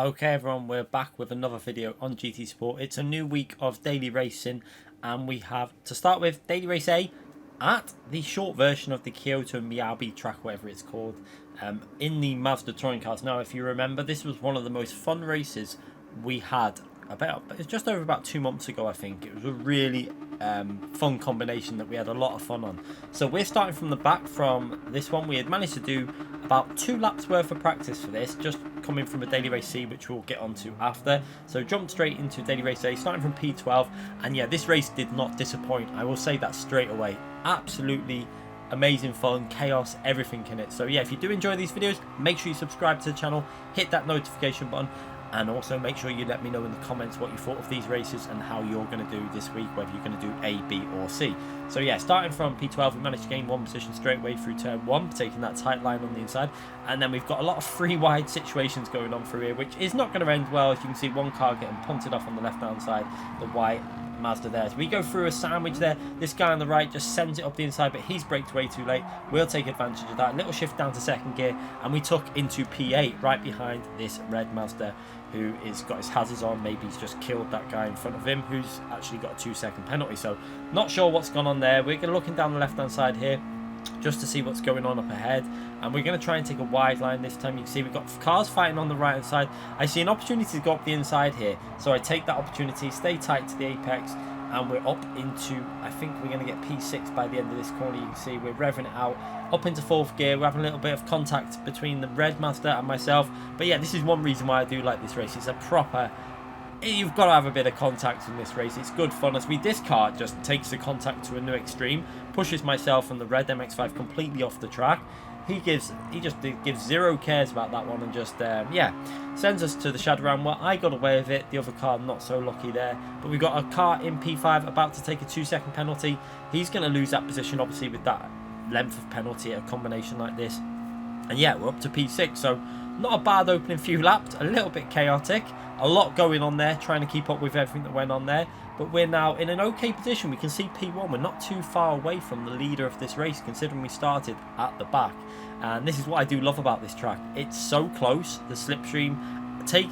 Okay everyone, we're back with another video on GT Sport. It's a new week of daily racing and we have, to start with, daily race A at the short version of the Kyoto Miyabi track, whatever it's called, in the Mazda touring cars. Now if you remember, this was one of the most fun races we had it's just over about 2 months ago, I think. It was a really fun combination that we had a lot of fun on. So we're starting from the back from this one. We had managed to do about 2 laps worth of practice for this, just coming from a daily race C, which we'll get onto after. So jumped straight into daily race A, starting from P12, and yeah, this race did not disappoint. I will say that straight away. Absolutely amazing fun, chaos, everything in it. So yeah, if you do enjoy these videos, make sure you subscribe to the channel, hit that notification button, and also make sure you let me know in the comments what you thought of these races and how you're going to do this week, whether you're going to do A, B or C. So yeah, starting from P12, we managed to gain 1 position straight away through turn 1, taking that tight line on the inside. And then we've got a lot of free wide situations going on through here, which is not going to end well. As you can see, one car getting punted off on the left hand side, the white Mazda there. So we go through a sandwich there. This guy on the right just sends it up the inside, but he's braked way too late. We'll take advantage of that. A little shift down to second gear, and we took into P8 right behind this red Mazda, who is got his hazards on. Maybe he's just killed that guy in front of him, who's actually got a 2-second penalty. So not sure what's gone on there. We're going to looking down the left hand side here just to see what's going on up ahead, and we're going to try and take a wide line this time. You can see we've got cars fighting on the right hand side. I see an opportunity to go up the inside here, so I take that opportunity, stay tight to the apex, and we're up into, I think we're going to get P6 by the end of this corner. You can see we're revving it out up into 4th gear. We're having a little bit of contact between the red Mazda and myself, but yeah, this is one reason why I do like this race. It's a proper, you've got to have a bit of contact in this race. It's good fun. As this car just takes the contact to a new extreme, pushes myself and the red MX-5 completely off the track. He just gives zero cares about that one, and just yeah, sends us to the shadow round where I got away with it. The other car not so lucky there, but we've got a car in P5 about to take a 2-second penalty. He's going to lose that position, obviously, with that length of penalty at a combination like this. And yeah, we're up to P6, so not a bad opening few laps. A little bit chaotic, a lot going on there, trying to keep up with everything that went on there. But we're now in an okay position. We can see P1. We're not too far away from the leader of this race, considering we started at the back. And this is what I do love about this track. It's so close. The slipstream,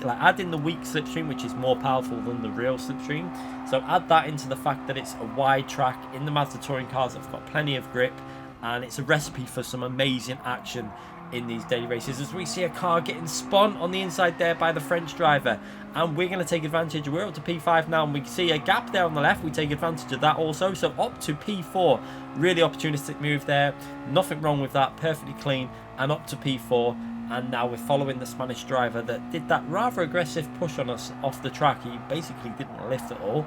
add in the weak slipstream, which is more powerful than the real slipstream. So add that into the fact that it's a wide track in the Mazda touring cars that've got plenty of grip, and it's a recipe for some amazing action in these daily races. As we see a car getting spun on the inside there by the French driver, and we're going to take advantage. We're up to P5 now, and we can see a gap there on the left. We take advantage of that also, so up to P4. Really opportunistic move there, nothing wrong with that, perfectly clean, and up to P4. And now we're following the Spanish driver that did that rather aggressive push on us off the track. He basically didn't lift at all,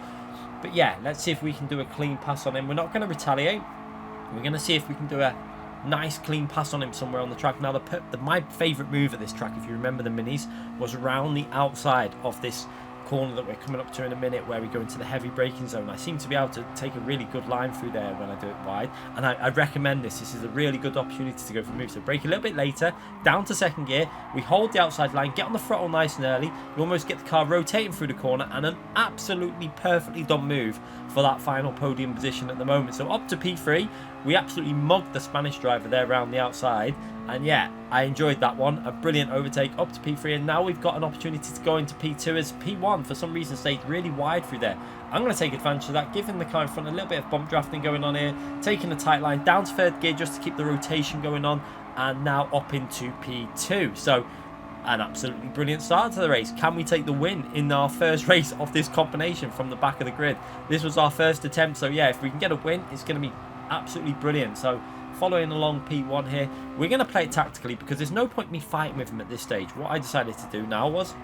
but yeah, let's see if we can do a clean pass on him. We're not going to retaliate. We're going to see if we can do a nice clean pass on him somewhere on the track. Now my favourite move at this track, if you remember the minis, was around the outside of this corner that we're coming up to in a minute, where we go into the heavy braking zone. I seem to be able to take a really good line through there when I do it wide, and I recommend this. This is a really good opportunity to go for moves. So brake a little bit later, down to second gear, we hold the outside line, get on the throttle nice and early, you almost get the car rotating through the corner, and an absolutely perfectly done move for that final podium position at the moment. So up to P3, we absolutely mugged the Spanish driver there around the outside, and yeah, I enjoyed that one. A brilliant overtake up to P3, and now we've got an opportunity to go into P2 as P1 for some reason stayed really wide through there. I'm going to take advantage of that, giving the car in front a little bit of bump drafting going on here, taking the tight line down to 3rd gear just to keep the rotation going on, and now up into P2. So an absolutely brilliant start to the race. Can we take the win in our first race of this combination from the back of the grid? This was our first attempt, so yeah, if we can get a win, it's going to be absolutely brilliant. So following along P1 here, we're going to play it tactically, because there's no point me fighting with him at this stage. What I decided to do now was,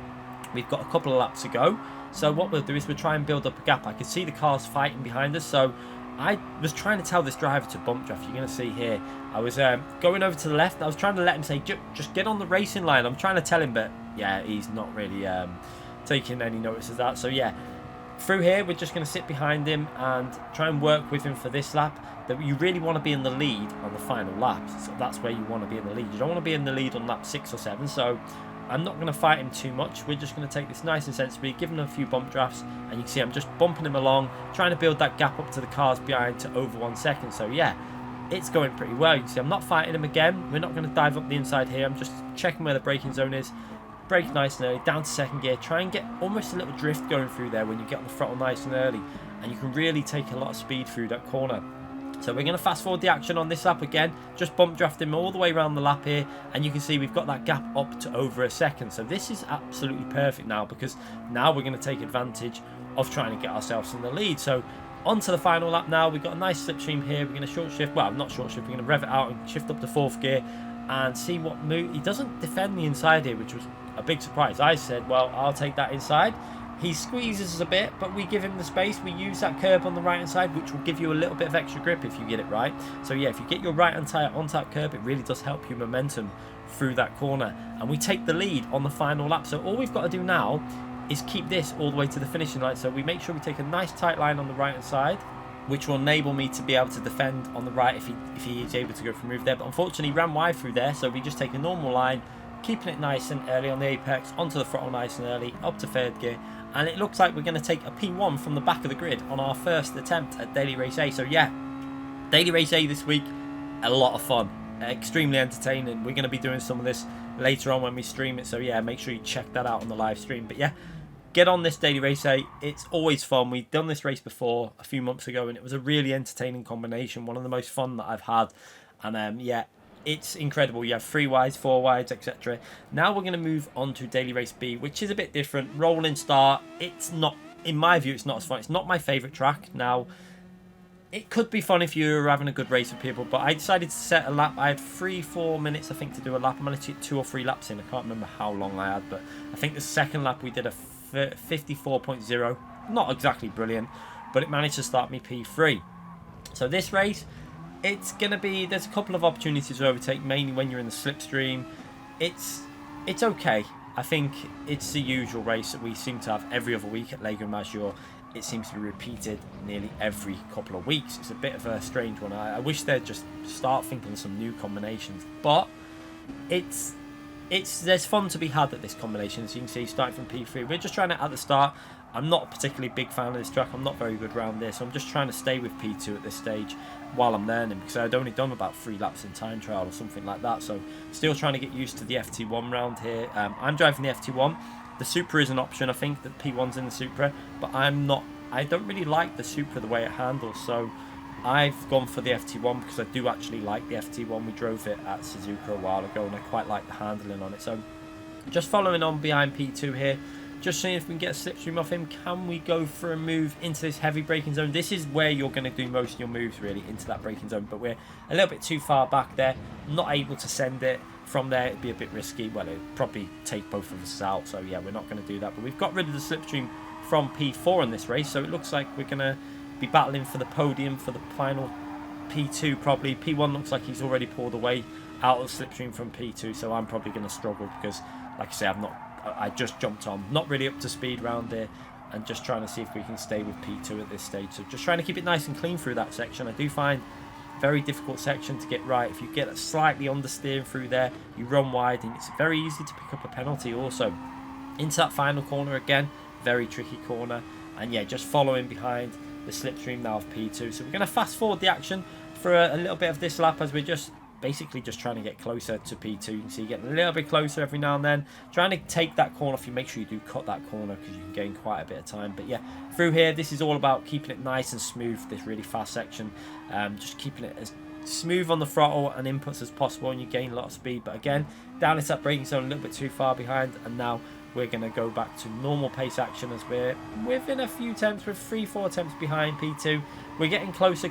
we've got a couple of laps to go, so what we'll do is we'll try and build up a gap. I could see the cars fighting behind us, so I was trying to tell this driver to bump draft. You're going to see here, I was going over to the left. I was trying to let him say, just get on the racing line. I'm trying to tell him, but yeah, he's not really taking any notice of that. So yeah, through here, we're just going to sit behind him and try and work with him for this lap. That you really want to be in the lead on the final lap. So that's where you want to be in the lead. You don't want to be in the lead on lap 6 or 7. So I'm not going to fight him too much. We're just going to take this nice and sensibly, give him a few bump drafts, and you can see I'm just bumping him along, trying to build that gap up to the cars behind to over 1 second. So yeah, it's going pretty well. You can see I'm not fighting him again. We're not going to dive up the inside here. I'm just checking where the braking zone is. brake nice and early, down to second gear, try and get almost a little drift going through there when you get on the throttle nice and early, and you can really take a lot of speed through that corner. So we're going to fast forward the action on this lap again, just bump draft him all the way around the lap here, and you can see we've got that gap up to over a second. So this is absolutely perfect now, because now we're going to take advantage of trying to get ourselves in the lead. So on to the final lap now. We've got a nice slipstream here. We're going to short shift, well, not short shift, we're going to rev it out and shift up to fourth gear and see what move. He doesn't defend the inside here, which was a big surprise. I said, well, I'll take that inside. He squeezes us a bit, but we give him the space. We use that curb on the right hand side, which will give you a little bit of extra grip if you get it right. So yeah, if you get your right hand tyre onto that curb, it really does help you momentum through that corner. And we take the lead on the final lap. So all we've got to do now is keep this all the way to the finishing line. So we make sure we take a nice tight line on the right hand side, which will enable me to be able to defend on the right if he is able to go for a move there. But unfortunately, he ran wide through there, so we just take a normal line, keeping it nice and early on the apex, onto the throttle nice and early, up to third gear. And it looks like we're going to take a P1 from the back of the grid on our first attempt at Daily Race A. So yeah, Daily Race A this week, a lot of fun, extremely entertaining. We're going to be doing some of this later on when we stream it. So yeah, make sure you check that out on the live stream. But yeah, get on this Daily Race A. It's always fun. We've done this race before a few months ago, and it was a really entertaining combination. One of the most fun that I've had. And yeah, it's incredible. You have 3 wides, 4 wides, etc. Now we're going to move on to Daily Race B, which is a bit different. Rolling start. It's not, in my view, it's not as fun. It's not my favourite track. Now, it could be fun if you're having a good race with people, but I decided to set a lap. I had 3-4 minutes, I think, to do a lap. I'm going to take 2 or 3 laps in. I can't remember how long I had, but I think the second lap we did a 54.0. Not exactly brilliant, but it managed to start me P3. So this race, it's going to be, there's a couple of opportunities to overtake, mainly when you're in the slipstream. It's okay. I think it's the usual race that we seem to have every other week at Lego Major. It seems to be repeated nearly every couple of weeks. It's a bit of a strange one. I wish they'd just start thinking of some new combinations, but there's fun to be had at this combination. As you can see, starting from P3, we're just trying to at the start. I'm not a particularly big fan of this track. I'm not very good around this, so I'm just trying to stay with P2 at this stage while I'm learning, because I'd only done about 3 laps in time trial or something like that. So still trying to get used to the FT1 round here. I'm driving the FT1. The Supra is an option. I think that P1's in the Supra, but I don't really like the Supra the way it handles, so I've gone for the FT1 because I do actually like the FT1. We drove it at Suzuka a while ago and I quite like the handling on it. So just following on behind P2 here, just seeing if we can get a slipstream off him. Can we go for a move into this heavy braking zone? This is where you're going to do most of your moves, really, into that braking zone, but we're a little bit too far back there, not able to send it from there. It'd be a bit risky. Well, it'd probably take both of us out, so yeah, we're not going to do that. But we've got rid of the slipstream from P4 in this race, so it looks like we're going to be battling for the podium for the final P2 probably. P1 looks like he's already pulled away out of the slipstream from P2, so I'm probably going to struggle because, like I say, I just jumped on, not really up to speed round there, and just trying to see if we can stay with P2 at this stage. So just trying to keep it nice and clean through that section. I do find very difficult section to get right. If you get slightly understeering through there, you run wide and it's very easy to pick up a penalty also. Into that final corner again, very tricky corner, and yeah, just following behind the slipstream now of P2. So we're going to fast forward the action for a little bit of this lap as we're just basically just trying to get closer to P2. You can see getting a little bit closer every now and then, trying to take that corner. If you make sure you do cut that corner, because you can gain quite a bit of time. But yeah, through here, this is all about keeping it nice and smooth, this really fast section, just keeping it as smooth on the throttle and inputs as possible, and you gain a lot of speed. But again, down into that braking zone a little bit too far behind, and now we're going to go back to normal pace action as we're within a few attempts, with 3-4 attempts behind P2. We're getting closer,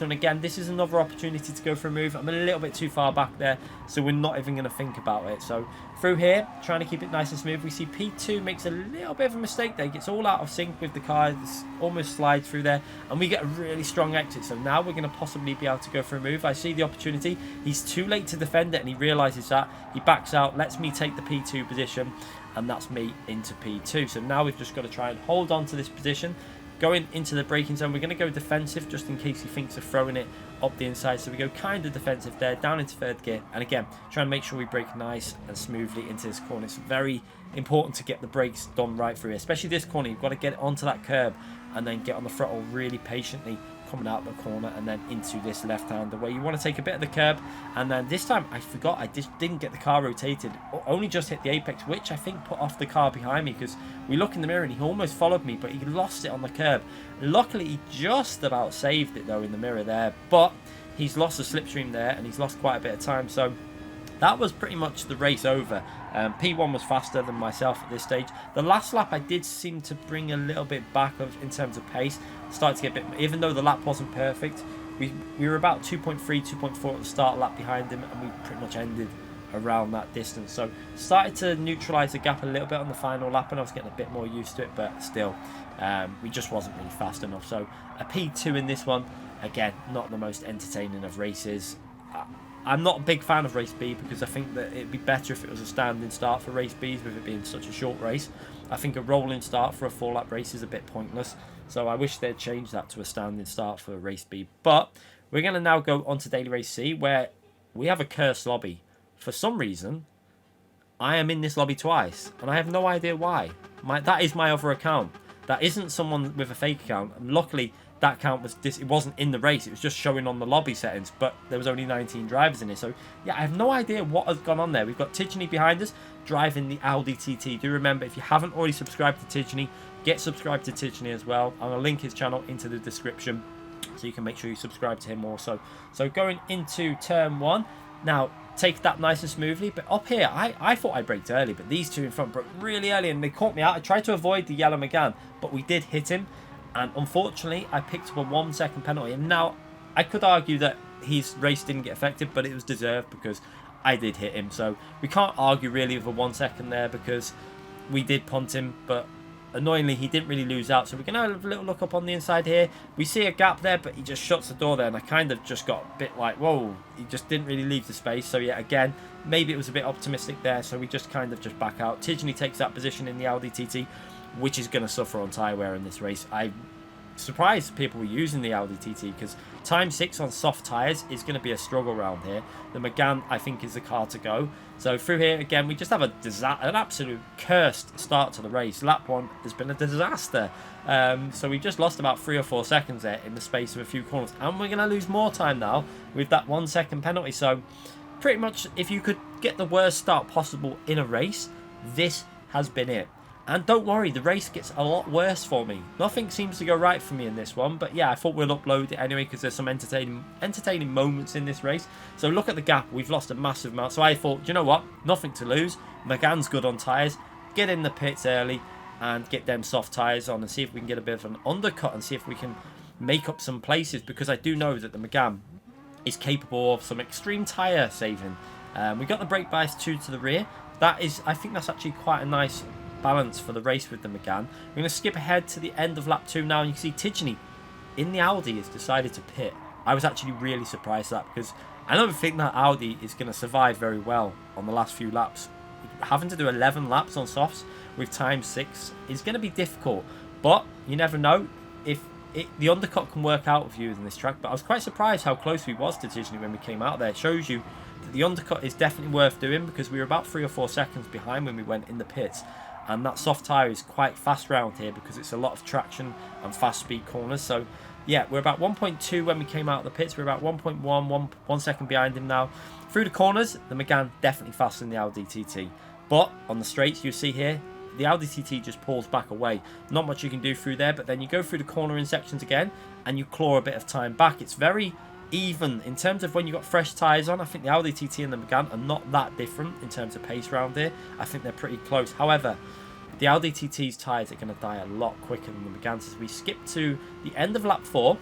and again, this is another opportunity to go for a move. I'm a little bit too far back there, so we're not even going to think about it. So through here, trying to keep it nice and smooth. We see P2 makes a little bit of a mistake there, gets all out of sync with the car, it's almost slides through there, and we get a really strong exit. So now we're going to possibly be able to go for a move. I see the opportunity. He's too late to defend it, and he realises that. He backs out, lets me take the P2 position, and that's me into P2. So now we've just got to try and hold on to this position. Going into the braking zone, we're going to go defensive just in case he thinks of throwing it up the inside. So we go kind of defensive there, down into third gear. And again, trying to make sure we brake nice and smoothly into this corner. It's very important to get the brakes done right through here, especially this corner. You've got to get it onto that curb and then get on the throttle really patiently coming out the corner and then into this left-hander where you want to take a bit of the curb. And then this time I forgot, I just didn't get the car rotated, only just hit the apex, which I think put off the car behind me, because we look in the mirror and he almost followed me, but he lost it on the curb. Luckily he just about saved it though in the mirror there, but he's lost the slipstream there and he's lost quite a bit of time. So that was pretty much the race over. P1 was faster than myself at this stage. The last lap I did seem to bring a little bit back in terms of pace. Started to get a bit, even though the lap wasn't perfect, we were about 2.3, 2.4 at the start lap behind him, and we pretty much ended around that distance. So started to neutralise the gap a little bit on the final lap, and I was getting a bit more used to it, but still, we just wasn't really fast enough. So a P2 in this one, again, not the most entertaining of races. I'm not a big fan of race B because I think that it'd be better if it was a standing start for race Bs, with it being such a short race. I think a rolling start for a 4-lap race is a bit pointless, so I wish they'd change that to a standing start for race B. But we're going to now go on to daily race C, where we have a cursed lobby. For some reason, I am in this lobby twice, and I have no idea why. That is my other account. That isn't someone with a fake account, and luckily that account was it wasn't in the race, it was just showing on the lobby settings, but there was only 19 drivers in it. So yeah, I have no idea what has gone on there. We've got Tidgeny behind us driving the Audi TT. Do remember, if you haven't already subscribed to Tidgeny, get subscribed to Tidgeny as well. I'm going to link his channel into the description so you can make sure you subscribe to him also. So going into turn 1 now, take that nice and smoothly, but up here I thought I braked early, but these two in front broke really early and they caught me out. I tried to avoid the yellow Megane, but we did hit him. And unfortunately, I picked up a 1-second penalty. And now, I could argue that his race didn't get affected, but it was deserved because I did hit him. So we can't argue really with a 1 second there because we did punt him. But annoyingly, he didn't really lose out. So we're going to have a little look up on the inside here. We see a gap there, but he just shuts the door there. And I kind of just got a bit like, whoa, he just didn't really leave the space. So yeah, again, maybe it was a bit optimistic there. So we just kind of just back out. Tidgeny takes that position in the Audi TT, which is going to suffer on tyre wear in this race. I'm surprised people were using the Audi TT because time 6 on soft tyres is going to be a struggle around here. The Megane, I think, is the car to go. So through here, again, we just have an absolute cursed start to the race. Lap 1 has been a disaster. So we just lost about 3 or 4 seconds there in the space of a few corners. And we're going to lose more time now with that 1 second penalty. So pretty much, if you could get the worst start possible in a race, this has been it. And don't worry, the race gets a lot worse for me. Nothing seems to go right for me in this one. But yeah, I thought we'll upload it anyway because there's some entertaining moments in this race. So look at the gap. We've lost a massive amount. So I thought, you know what? Nothing to lose. Megane's good on tyres. Get in the pits early and get them soft tyres on and see if we can get a bit of an undercut and see if we can make up some places. Because I do know that the Megane is capable of some extreme tyre saving. We got the brake bias 2 to the rear. That is, I think that's actually quite a nice balance for the race with the Megane. We're going to skip ahead to the end of lap 2 now, and you can see Tidgeny in the Audi has decided to pit. I was actually really surprised at that because I don't think that Audi is going to survive very well on the last few laps. Having to do 11 laps on softs with time 6 is going to be difficult, but you never know if the undercut can work out with you in this track. But I was quite surprised how close we was to Tidgeny when we came out there. It shows you that the undercut is definitely worth doing because we were about 3 or 4 seconds behind when we went in the pits. And that soft tyre is quite fast round here because it's a lot of traction and fast speed corners. So yeah, we're about 1.2 when we came out of the pits. We're about 1.1, 1 second behind him now. Through the corners, the Megane definitely faster than the Audi TT. But on the straights, you see here, the Audi TT just pulls back away. Not much you can do through there, but then you go through the cornering sections again and you claw a bit of time back. It's very even in terms of when you've got fresh tyres on. I think the Audi TT and the Megane are not that different in terms of pace around here. I think they're pretty close. However, the Audi TT's tyres are going to die a lot quicker than the Megane's. As we skip to the end of lap 4,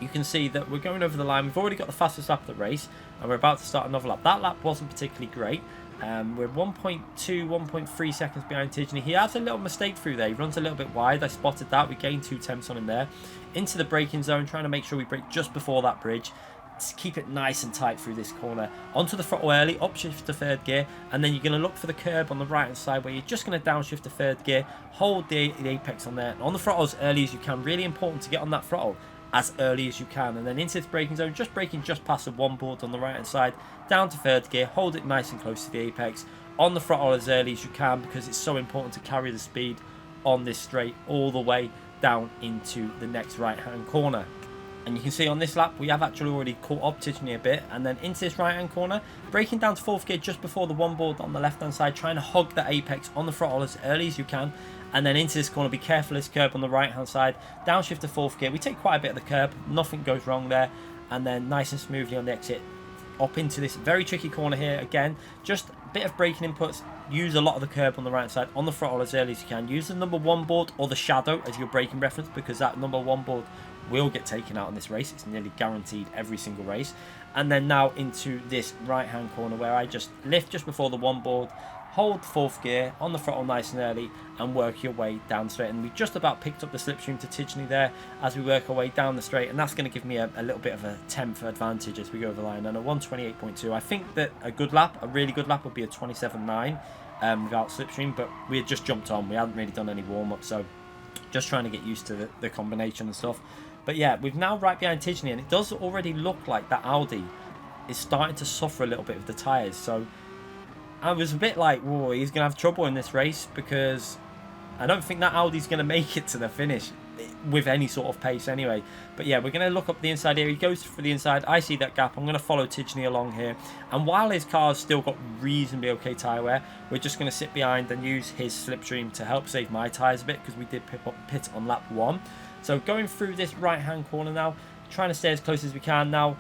you can see that we're going over the line. We've already got the fastest lap of the race, and we're about to start another lap. That lap wasn't particularly great. We're 1.2, 1.3 seconds behind Tidgeny. He has a little mistake through there. He runs a little bit wide. I spotted that. We gained 2 tenths on him there. Into the braking zone, trying to make sure we brake just before that bridge. To keep it nice and tight through this corner. Onto the throttle early, upshift to 3rd gear, and then you're going to look for the curb on the right hand side where you're just going to downshift to 3rd gear, hold the apex on there, on the throttle as early as you can. Really important to get on that throttle as early as you can, and then into this braking zone, just braking just past the 1 board on the right hand side, down to 3rd gear, hold it nice and close to the apex, on the throttle as early as you can because it's so important to carry the speed on this straight all the way down into the next right hand corner. And you can see on this lap, we have actually already caught up Tidgeny a bit. And then into this right-hand corner, braking down to 4th gear just before the one board on the left-hand side, trying to hug the apex on the throttle as early as you can. And then into this corner, be careful of this curb on the right-hand side. Downshift to 4th gear. We take quite a bit of the curb. Nothing goes wrong there. And then nice and smoothly on the exit, up into this very tricky corner here. Again, just a bit of braking inputs. Use a lot of the curb on the right side, on the throttle as early as you can. Use the number 1 board or the shadow as your braking reference, because that number 1 board will get taken out in this race. It's nearly guaranteed every single race. And then now into this right hand corner where I just lift just before the 1 board, hold 4th gear on the throttle nice and early, and work your way down straight. And we just about picked up the slipstream to Tidgeny there as we work our way down the straight, and that's going to give me a little bit of a 10th advantage as we go over the line. And a 128.2, I think that a good lap, a really good lap, would be a 27.9 without slipstream, but we had just jumped on. We hadn't really done any warm-up, so just trying to get used to the combination and stuff. But yeah, we've now right behind Tidgeny, and it does already look like that Audi is starting to suffer a little bit with the tyres. So I was a bit like, whoa, he's going to have trouble in this race, because I don't think that Audi's going to make it to the finish with any sort of pace anyway. But yeah, we're going to look up the inside here. He goes for the inside. I see that gap. I'm going to follow Tidgeny along here. And while his car's still got reasonably okay tyre wear, we're just going to sit behind and use his slipstream to help save my tyres a bit, because we did pit on lap 1. So going through this right-hand corner now, trying to stay as close as we can. Now,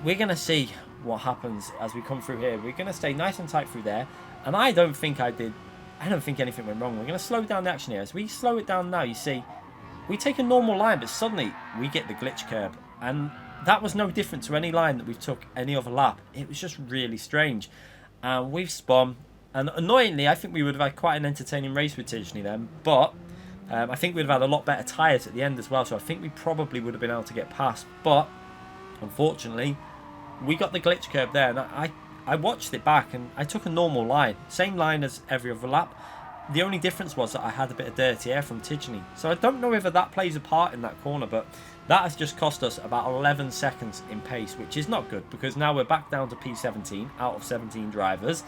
we're going to see what happens as we come through here. We're going to stay nice and tight through there. And I don't think anything went wrong. We're going to slow down the action here. As we slow it down now, you see, we take a normal line, but suddenly we get the glitch curb. And that was no different to any line that we've took any other lap. It was just really strange. And we've spun. And annoyingly, I think we would have had quite an entertaining race with Tidgeny then. But I think we'd have had a lot better tyres at the end as well. So I think we probably would have been able to get past. But unfortunately, we got the glitch curb there. And I watched it back, and I took a normal line. Same line as every other lap. The only difference was that I had a bit of dirty air from Tidgeny. So I don't know whether that plays a part in that corner, but that has just cost us about 11 seconds in pace, which is not good, because now we're back down to P17 out of 17 drivers.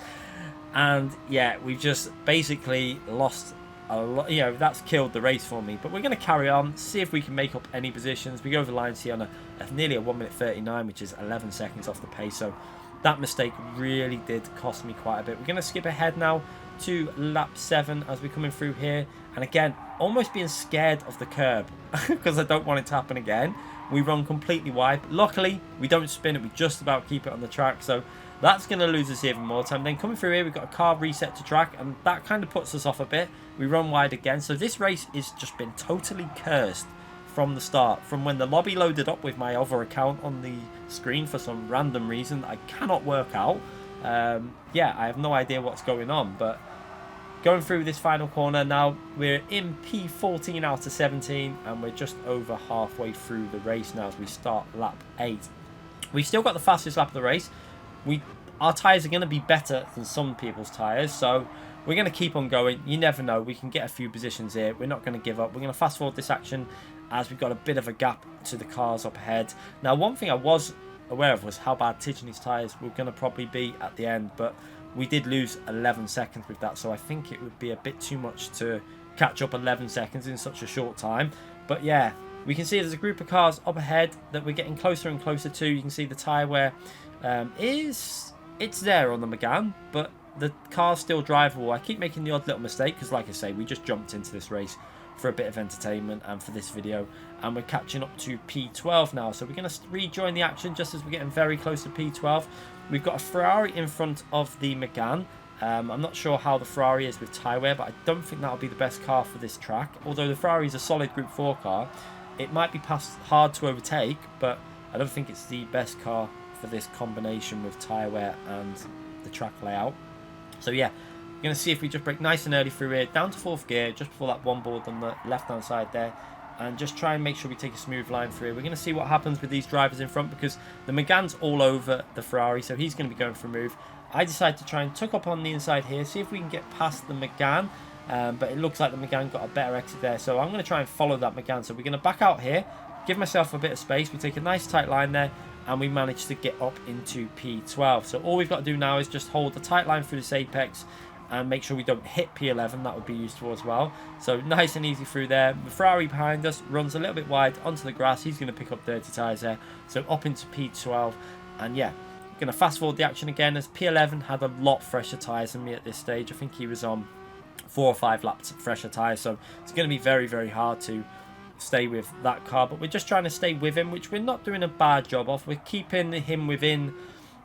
And yeah, we've just basically lost a lot. You know, that's killed the race for me. But we're going to carry on, see if we can make up any positions. We go over the line, see on nearly a 1:39, which is 11 seconds off the pace. So that mistake really did cost me quite a bit. We're going to skip ahead now to lap 7 as we're coming through here. And again, almost being scared of the curb because I don't want it to happen again. We run completely wide. But luckily, we don't spin it. We just about keep it on the track. So that's going to lose us even more time. Then coming through here, we've got a car reset to track, and that kind of puts us off a bit. We run wide again. So this race has just been totally cursed from the start. From when the lobby loaded up with my other account on the screen for some random reason that I cannot work out. Yeah, I have no idea what's going on. But going through this final corner now, we're in P14 out of 17, and we're just over halfway through the race now as we start lap 8. We've still got the fastest lap of the race. Our tyres are going to be better than some people's tyres, so we're going to keep on going. You never know, we can get a few positions here. We're not going to give up. We're going to fast forward this action as we've got a bit of a gap to the cars up ahead. Now, one thing I was aware of was how bad Tidgeny's tyres were going to probably be at the end, but we did lose 11 seconds with that, so I think it would be a bit too much to catch up 11 seconds in such a short time. But yeah, we can see there's a group of cars up ahead that we're getting closer and closer to. You can see the tyre wear it's there on the Megane, but the car's still drivable. I keep making the odd little mistake because, like I say, we just jumped into this race for a bit of entertainment and for this video, and we're catching up to P12 now. So we're going to rejoin the action just as we're getting very close to P12. We've got a Ferrari in front of the Megane. I'm not sure how the Ferrari is with tyre wear, but I don't think that'll be the best car for this track. Although the Ferrari is a solid Group 4 car, it might be hard to overtake, but I don't think it's the best car for this combination with tyre wear and the track layout. So yeah, we're going to see if we just brake nice and early through here, down to 4th gear, just before that one board on the left-hand side there, and just try and make sure we take a smooth line through here. We're going to see what happens with these drivers in front, because the Megane's all over the Ferrari, so he's going to be going for a move. I decided to try and tuck up on the inside here, see if we can get past the Megane, but it looks like the Megane got a better exit there, so I'm going to try and follow that Megane. So we're going to back out here, give myself a bit of space, we take a nice tight line there, and we managed to get up into P12. So all we've got to do now is just hold the tight line through this apex and make sure we don't hit P11. That would be useful as well. So nice and easy through there. The Ferrari behind us runs a little bit wide onto the grass. He's going to pick up dirty tyres there. So up into P12. And yeah, going to fast forward the action again, as P11 had a lot fresher tyres than me at this stage. I think he was on 4 or 5 laps of fresher tyres. So it's going to be very, very hard to stay with that car. But we're just trying to stay with him, which we're not doing a bad job of. We're keeping him within,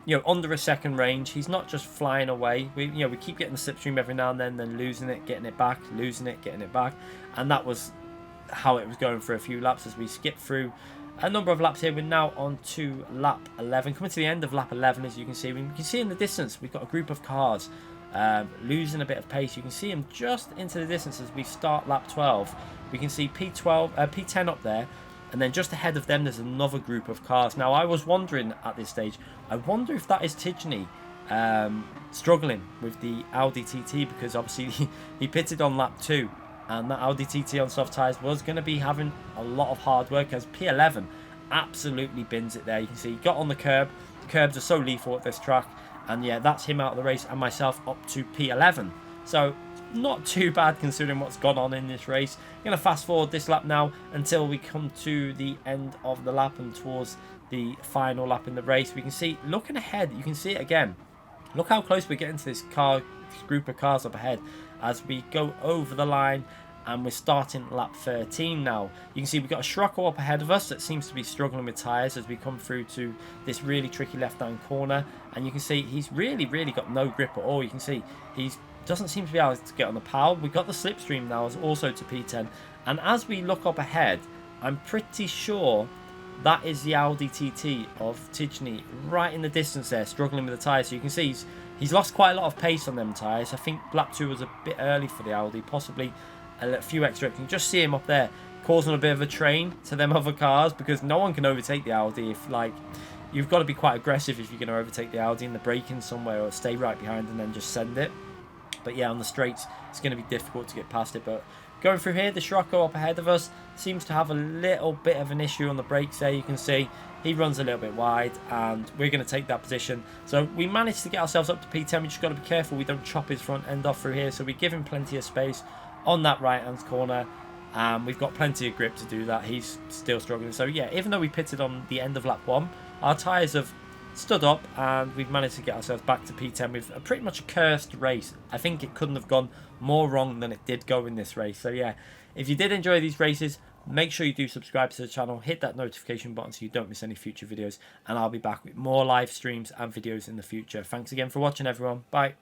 you know, under a second range. He's not just flying away. We keep getting the slipstream every now and then losing it, getting it back, losing it, getting it back. And that was how it was going for a few laps as we skip through a number of laps here. We're now on to lap 11. Coming to the end of lap 11, as you can see. You can see in the distance, we've got a group of cars losing a bit of pace. You can see them just into the distance as we start lap 12. We can see P10 up there. And then just ahead of them, there's another group of cars. Now, I was wondering at this stage, I wonder if that is Tidgeny struggling with the Audi TT, because obviously he pitted on lap 2. And that Audi TT on soft tyres was going to be having a lot of hard work, as P11 absolutely bins it there. You can see he got on the curb. The curbs are so lethal at this track. And yeah, that's him out of the race and myself up to P11. So not too bad considering what's gone on in this race. I'm going to fast forward this lap now until we come to the end of the lap and towards the final lap in the race. We can see, looking ahead, you can see it again. Look how close we're getting to this group of cars up ahead as we go over the line, and we're starting lap 13 now. You can see we've got a Scirocco up ahead of us that seems to be struggling with tyres as we come through to this really tricky left-hand corner, and you can see he's really got no grip at all. You can see he doesn't seem to be able to get on the pile. We've got the slipstream now as also to P10, and as we look up ahead, I'm pretty sure that is the Audi TT of Tidgeny right in the distance there, struggling with the tyres. So you can see he's lost quite a lot of pace on them tyres. I think lap 2 was a bit early for the Audi, possibly a few extra. You can just see him up there causing a bit of a train to them other cars, because no one can overtake the Audi. If, like, you've got to be quite aggressive if you're going to overtake the Audi in the braking somewhere, or stay right behind and then just send it. But yeah, on the straights, it's going to be difficult to get past it. But going through here, the Scirocco up ahead of us seems to have a little bit of an issue on the brakes there. You can see he runs a little bit wide, and we're going to take that position. So we managed to get ourselves up to P10. We just got to be careful we don't chop his front end off through here. So we give him plenty of space on that right-hand corner. We've got plenty of grip to do that. He's still struggling. So yeah, even though we pitted on the end of lap 1, our tyres have stood up, and we've managed to get ourselves back to P10 with a pretty much a cursed race. I think it couldn't have gone more wrong than it did go in this race. So yeah, if you did enjoy these races, make sure you do subscribe to the channel, hit that notification button so you don't miss any future videos, and I'll be back with more live streams and videos in the future. Thanks again for watching, everyone. Bye.